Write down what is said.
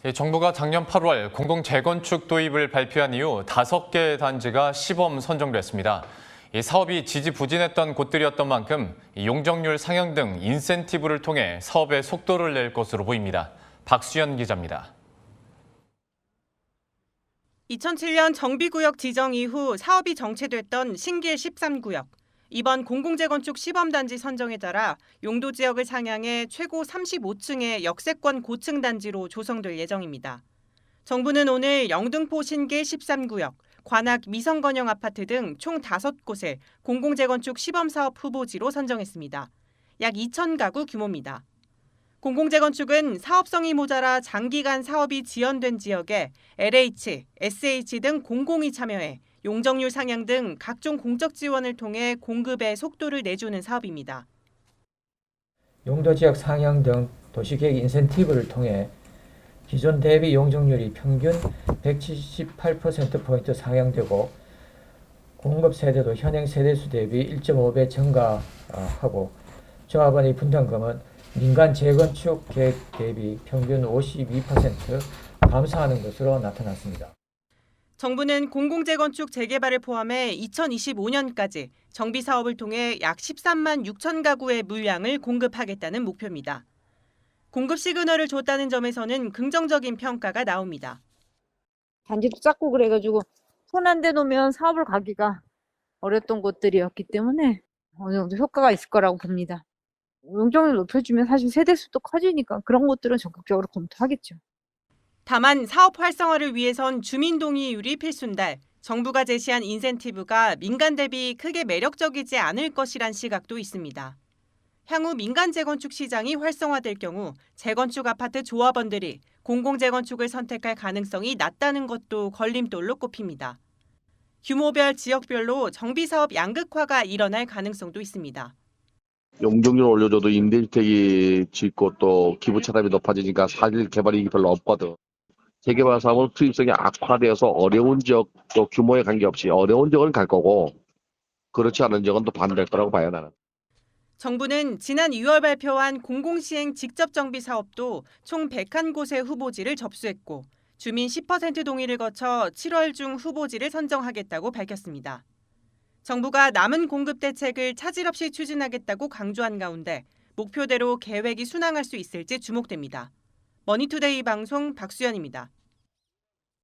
정부가 작년 8월 공공재건축 도입을 발표한 이후 5개 단지가 시범 선정됐습니다. 이 사업이 지지부진했던 곳들이었던 만큼 용적률 상향 등 인센티브를 통해 사업에 속도를 낼 것으로 보입니다. 박수연 기자입니다. 2007년 정비구역 지정 이후 사업이 정체됐던 신길 13구역. 이번 공공재건축 시범단지 선정에 따라 용도 지역을 상향해 최고 35층의 역세권 고층 단지로 조성될 예정입니다. 정부는 오늘 영등포 신길 13구역, 관악 미성건영 아파트 등 총 5곳을 공공재건축 시범사업 후보지로 선정했습니다. 약 2,000가구 규모입니다. 공공재건축은 사업성이 모자라 장기간 사업이 지연된 지역에 LH, SH 등 공공이 참여해 용적률 상향 등 각종 공적 지원을 통해 공급에 속도를 내주는 사업입니다. 용도 지역 상향 등 도시계획 인센티브를 통해 기존 대비 용적률이 평균 178%포인트 상향되고 공급 세대도 현행 세대수 대비 1.5배 증가하고 조합원의 분담금은 민간 재건축 계획 대비 평균 52% 감소하는 것으로 나타났습니다. 정부는 공공재건축 재개발을 포함해 2025년까지 정비사업을 통해 약 13만 6천 가구의 물량을 공급하겠다는 목표입니다. 공급 시그널을 줬다는 점에서는 긍정적인 평가가 나옵니다. 단지도 작고 그래가지고 손 안 대놓으면 사업을 가기가 어렸던 곳들이었기 때문에 어느 정도 효과가 있을 거라고 봅니다. 용적률 높여주면 사실 세대수도 커지니까 그런 것들은 적극적으로 검토하겠죠. 다만 사업 활성화를 위해선 주민 동의율이 필수인데 정부가 제시한 인센티브가 민간 대비 크게 매력적이지 않을 것이란 시각도 있습니다. 향후 민간 재건축 시장이 활성화될 경우 재건축 아파트 조합원들이 공공재건축을 선택할 가능성이 낮다는 것도 걸림돌로 꼽힙니다. 규모별, 지역별로 정비사업 양극화가 일어날 가능성도 있습니다. 용적률 올려줘도 임대주택이 짓고 또 기부차담이 높아지니까 사실 개발이 별로 없거든. 재개발 사업은 수익성이 악화되어서 어려운 지역 또 규모에 관계없이 어려운 지역은 갈 거고 그렇지 않은 지역은 또 반대할 거라고 봐요, 나는. 정부는 지난 2월 발표한 공공시행 직접정비 사업도 총 101곳의 후보지를 접수했고 주민 10% 동의를 거쳐 7월 중 후보지를 선정하겠다고 밝혔습니다. 정부가 남은 공급 대책을 차질 없이 추진하겠다고 강조한 가운데 목표대로 계획이 순항할 수 있을지 주목됩니다. 머니투데이 방송 박수연입니다.